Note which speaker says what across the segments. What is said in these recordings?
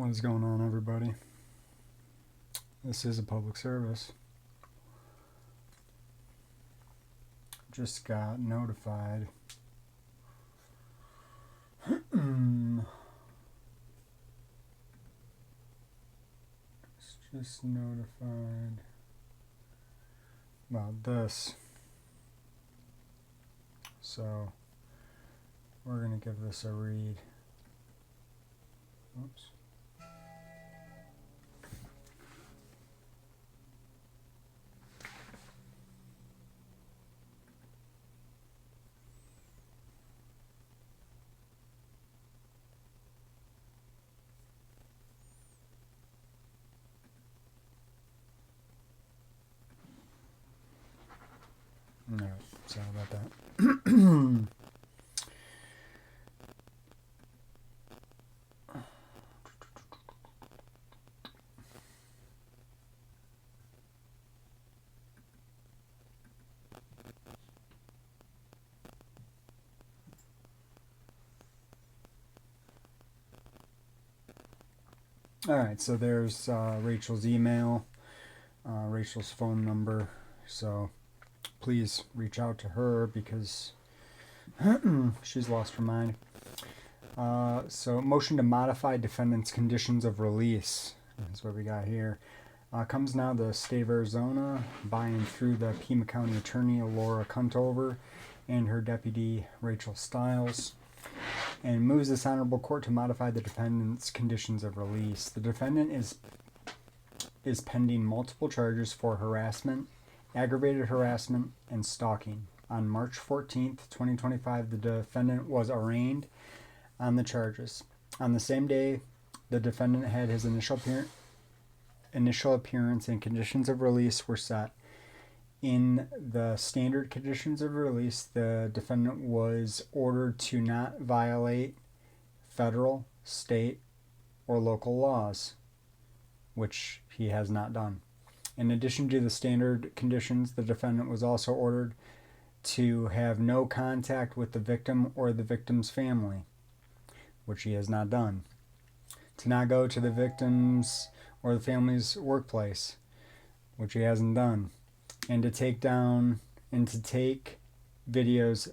Speaker 1: What is going on, everybody? This is a public service. Just got notified. Just notified about this. So we're going to give this a read. Oops. No, sorry about that. Alright, so there's Rachel's email, Rachel's phone number, so please reach out to her because she's lost her mind. So motion to modify defendant's conditions of release. That's what we got here. Comes now the state of Arizona by and through the Pima County attorney Laura Cuntover and her deputy Rachel Stiles, and moves this honorable court to modify the defendant's conditions of release. The defendant is pending multiple charges for harassment, aggravated harassment, and stalking. On March 14th, 2025, the defendant was arraigned on the charges. On the same day, the defendant had his initial appearance and conditions of release were set. In the standard conditions of release, the defendant was ordered to not violate federal, state, or local laws, which he has not done. In addition to the standard conditions, the defendant was also ordered to have no contact with the victim or the victim's family, which he has not done. To not go to the victim's or the family's workplace, which he hasn't done. And to take videos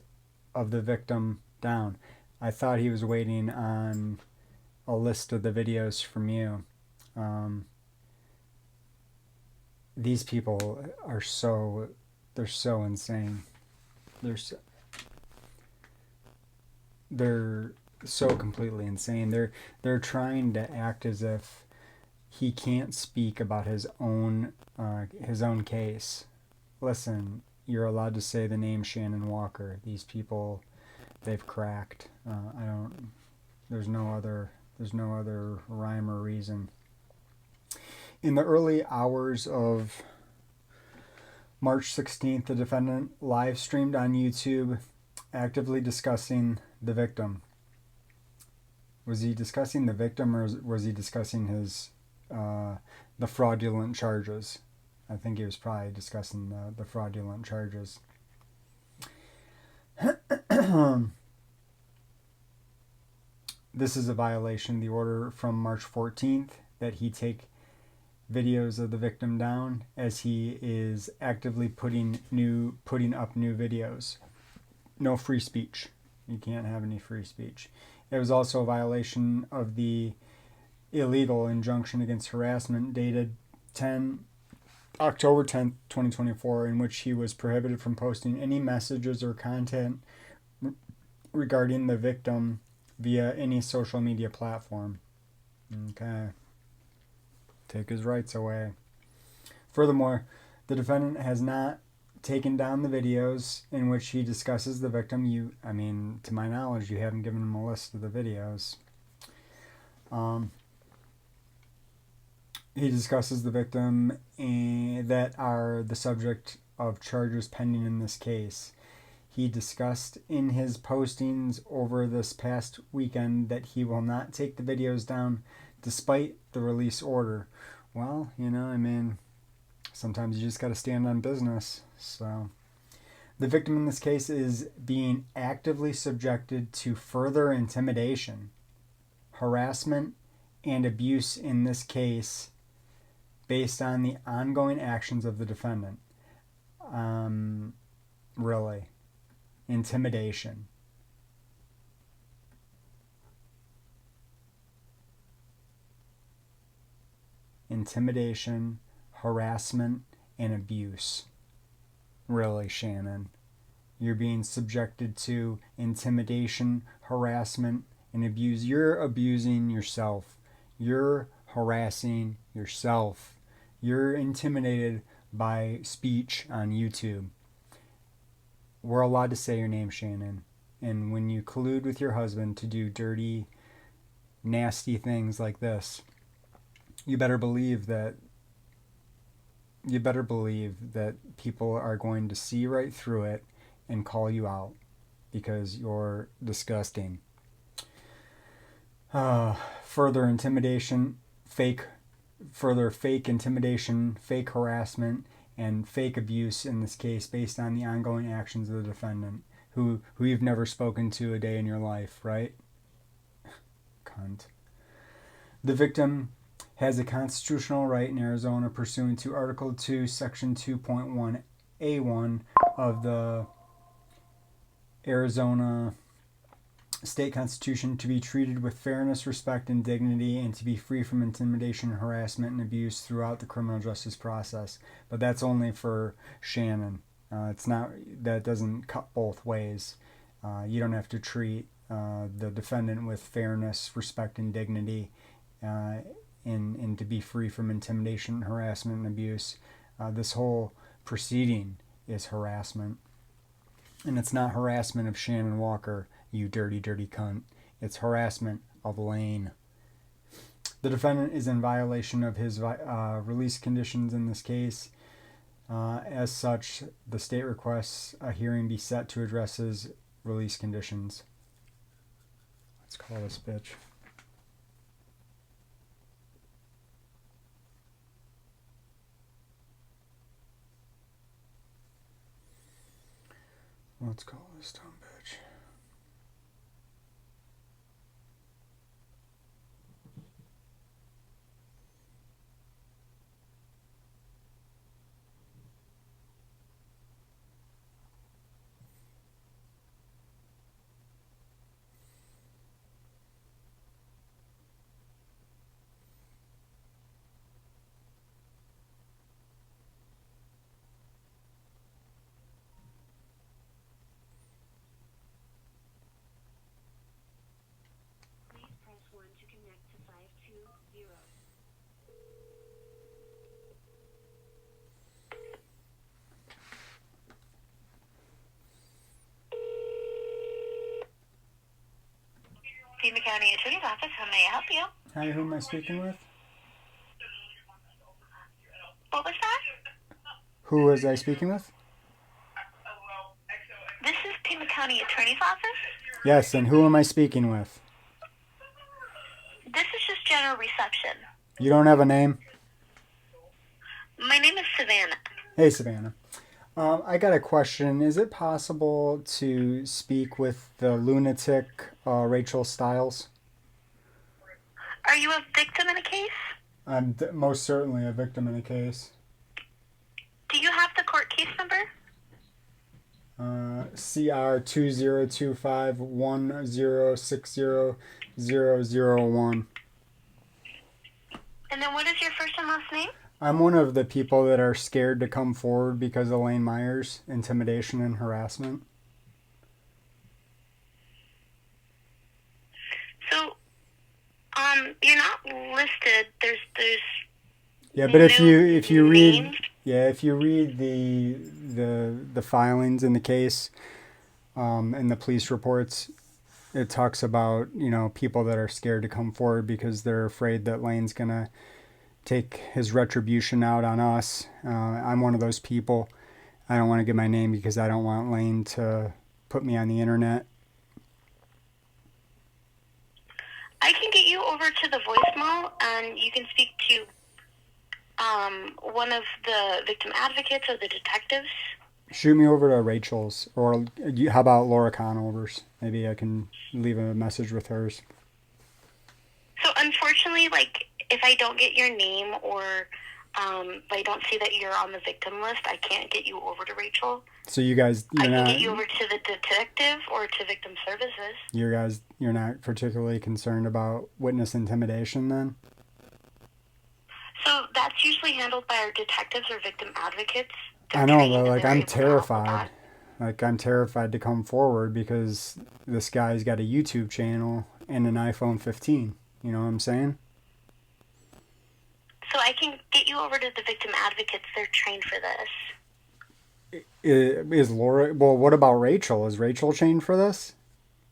Speaker 1: of the victim down. I thought he was waiting on a list of the videos from you. These people are they're so insane. They're so completely insane. They're trying to act as if he can't speak about his own case. Listen, you're allowed to say the name Shannon Walker. These people, they've cracked. There's no other rhyme or reason. In the early hours of March 16th, the defendant live streamed on YouTube, actively discussing the victim. Was he discussing the victim, or was he discussing his the fraudulent charges? I think he was probably discussing the fraudulent charges. This is a violation of the order from March 14th that he take videos of the victim down, as he is actively putting up new videos. No free speech. You can't have any free speech. It was also a violation of the illegal injunction against harassment dated October 10th, 2024, in which he was prohibited from posting any messages or content regarding the victim via any social media platform. Okay. Take his rights away. Furthermore, the defendant has not taken down the videos in which he discusses the victim. To my knowledge, you haven't given him a list of the videos. He discusses the victim that are the subject of charges pending in this case. He discussed in his postings over this past weekend that he will not take the videos down despite the release order. Well, sometimes you just got to stand on business. So, the victim in this case is being actively subjected to further intimidation, harassment, and abuse in this case based on the ongoing actions of the defendant. Really. Intimidation. Intimidation, harassment, and abuse. Really, Shannon. You're being subjected to intimidation, harassment, and abuse. You're abusing yourself. You're harassing yourself. You're intimidated by speech on YouTube. We're allowed to say your name, Shannon. And when you collude with your husband to do dirty, nasty things like this, you better believe that people are going to see right through it and call you out because you're disgusting. Further intimidation, fake intimidation, fake harassment, and fake abuse in this case based on the ongoing actions of the defendant who you've never spoken to a day in your life, right? Cunt. The victim has a constitutional right in Arizona pursuant to Article 2, Section 2.1A1 of the Arizona State Constitution to be treated with fairness, respect, and dignity, and to be free from intimidation, harassment, and abuse throughout the criminal justice process. But that's only for Shannon. It's not. That doesn't cut both ways. You don't have to treat the defendant with fairness, respect, and dignity, and to be free from intimidation, harassment, and abuse. This whole proceeding is harassment. And it's not harassment of Shannon Walker, you dirty, dirty cunt. It's harassment of Lane. The defendant is in violation of his release conditions in this case. As such, the state requests a hearing be set to address his release conditions. Let's call this bitch. Let's call this dumb bitch.
Speaker 2: Pima County Attorney's Office, how may I help you?
Speaker 1: Hi, who am I speaking with?
Speaker 2: What was that?
Speaker 1: Who was I speaking with?
Speaker 2: This is Pima County Attorney's Office?
Speaker 1: Yes, and who am I speaking with?
Speaker 2: This is just general reception.
Speaker 1: You don't have a name?
Speaker 2: My name is Savannah.
Speaker 1: Hey, Savannah. I got a question. Is it possible to speak with the lunatic Rachel Stiles?
Speaker 2: Are you a victim in a case?
Speaker 1: I'm most certainly a victim in a case.
Speaker 2: Do you have the court case number?
Speaker 1: CR 202510600001.
Speaker 2: And then what is your first and last name?
Speaker 1: I'm one of the people that are scared to come forward because of Lane Myers' intimidation and harassment.
Speaker 2: So, you're not listed. There's
Speaker 1: Yeah, but if you read
Speaker 2: names.
Speaker 1: if you read the filings in the case, and the police reports, it talks about, people that are scared to come forward because they're afraid that Lane's gonna take his retribution out on us. I'm one of those people. I don't want to give my name because I don't want Lane to put me on the internet.
Speaker 2: I can get you over to the voicemail, and you can speak to one of the victim advocates or the detectives.
Speaker 1: Shoot me over to Rachel's, or how about Laura Conover's? Maybe I can leave a message with hers.
Speaker 2: So unfortunately, unfortunately, like, if I don't get your name or if I don't see that you're on the victim list, I can't get you over to Rachel.
Speaker 1: So you guys,
Speaker 2: I can get you over to the detective or to victim services.
Speaker 1: You're not particularly concerned about witness intimidation then?
Speaker 2: So that's usually handled by our detectives or victim advocates.
Speaker 1: I know, but like I'm terrified. Like I'm terrified to come forward because this guy's got a YouTube channel and an iPhone 15. You know what I'm saying?
Speaker 2: So I can get you over to the victim advocates. They're trained for this.
Speaker 1: Is Laura... Well, what about Rachel? Is Rachel trained for this?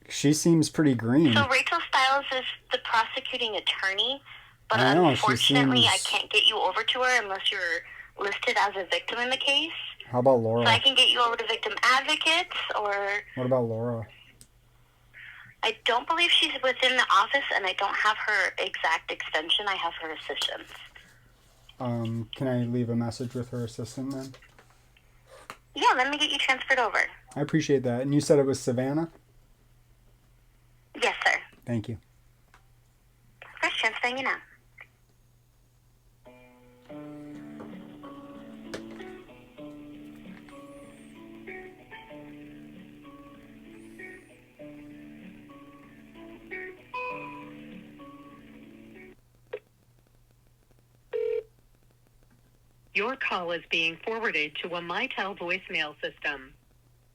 Speaker 1: She seems pretty green.
Speaker 2: So Rachel Stiles is the prosecuting attorney, but unfortunately I can't get you over to her unless you're listed as a victim in the case.
Speaker 1: How about Laura?
Speaker 2: So I can get you over to victim advocates or...
Speaker 1: What about Laura?
Speaker 2: I don't believe she's within the office, and I don't have her exact extension. I have her assistant.
Speaker 1: Can I leave a message with her assistant then?
Speaker 2: Yeah, let me get you transferred over.
Speaker 1: I appreciate that. And you said it was Savannah?
Speaker 2: Yes, sir.
Speaker 1: Thank you.
Speaker 2: Of course, transferring you now.
Speaker 3: Your call is being forwarded to a MyTel voicemail system.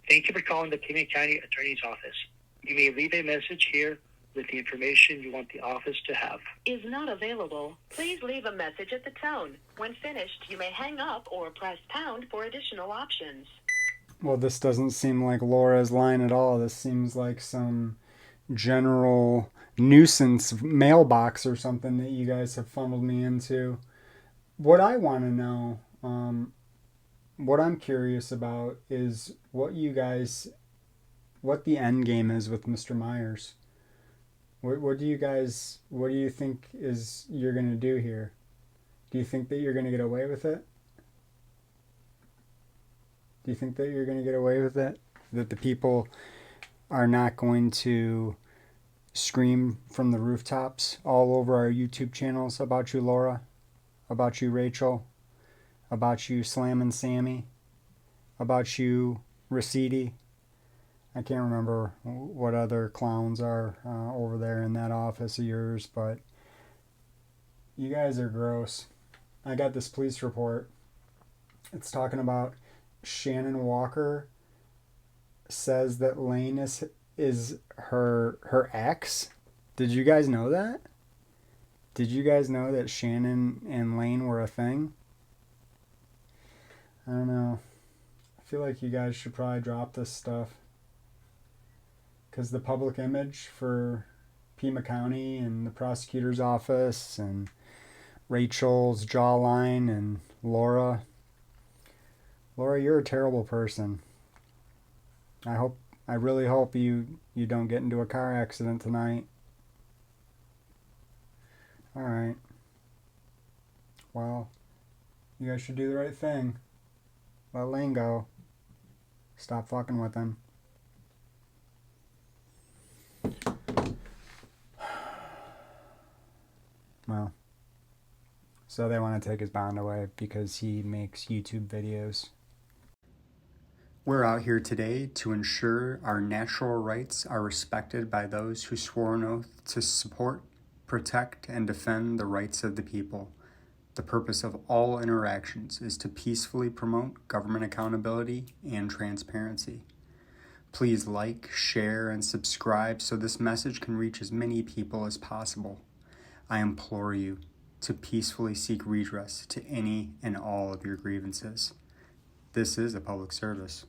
Speaker 4: Thank you for calling the Pima County Attorney's Office. You may leave a message here with the information you want the office to have.
Speaker 3: Is not available. Please leave a message at the tone. When finished, you may hang up or press pound for additional options.
Speaker 1: Well, this doesn't seem like Laura's line at all. This seems like some general nuisance mailbox or something that you guys have funneled me into. What I want to know, what I'm curious about is what the end game is with Mr. Myers. What do you think you're going to do here? Do you think that you're going to get away with it? Do you think that you're going to get away with it? That the people are not going to scream from the rooftops all over our YouTube channels about you, Laura? About you, Rachel? About you, Slam and Sammy? About you, Rasidi? I can't remember what other clowns are over there in that office of yours, but you guys are gross. I got this police report. It's talking about Shannon Walker says that Lane is her ex. Did you guys know that? Did you guys know that Shannon and Lane were a thing? I don't know. I feel like you guys should probably drop this stuff. Because the public image for Pima County and the prosecutor's office and Rachel's jawline and Laura, you're a terrible person. I really hope you don't get into a car accident tonight. Alright. Well, you guys should do the right thing. Let Lane go. Stop fucking with him. Well, so they want to take his bond away because he makes YouTube videos. We're out here today to ensure our natural rights are respected by those who swore an oath to support, protect, and defend the rights of the people. The purpose of all interactions is to peacefully promote government accountability and transparency. Please like, share, and subscribe so this message can reach as many people as possible. I implore you to peacefully seek redress to any and all of your grievances. This is a public service.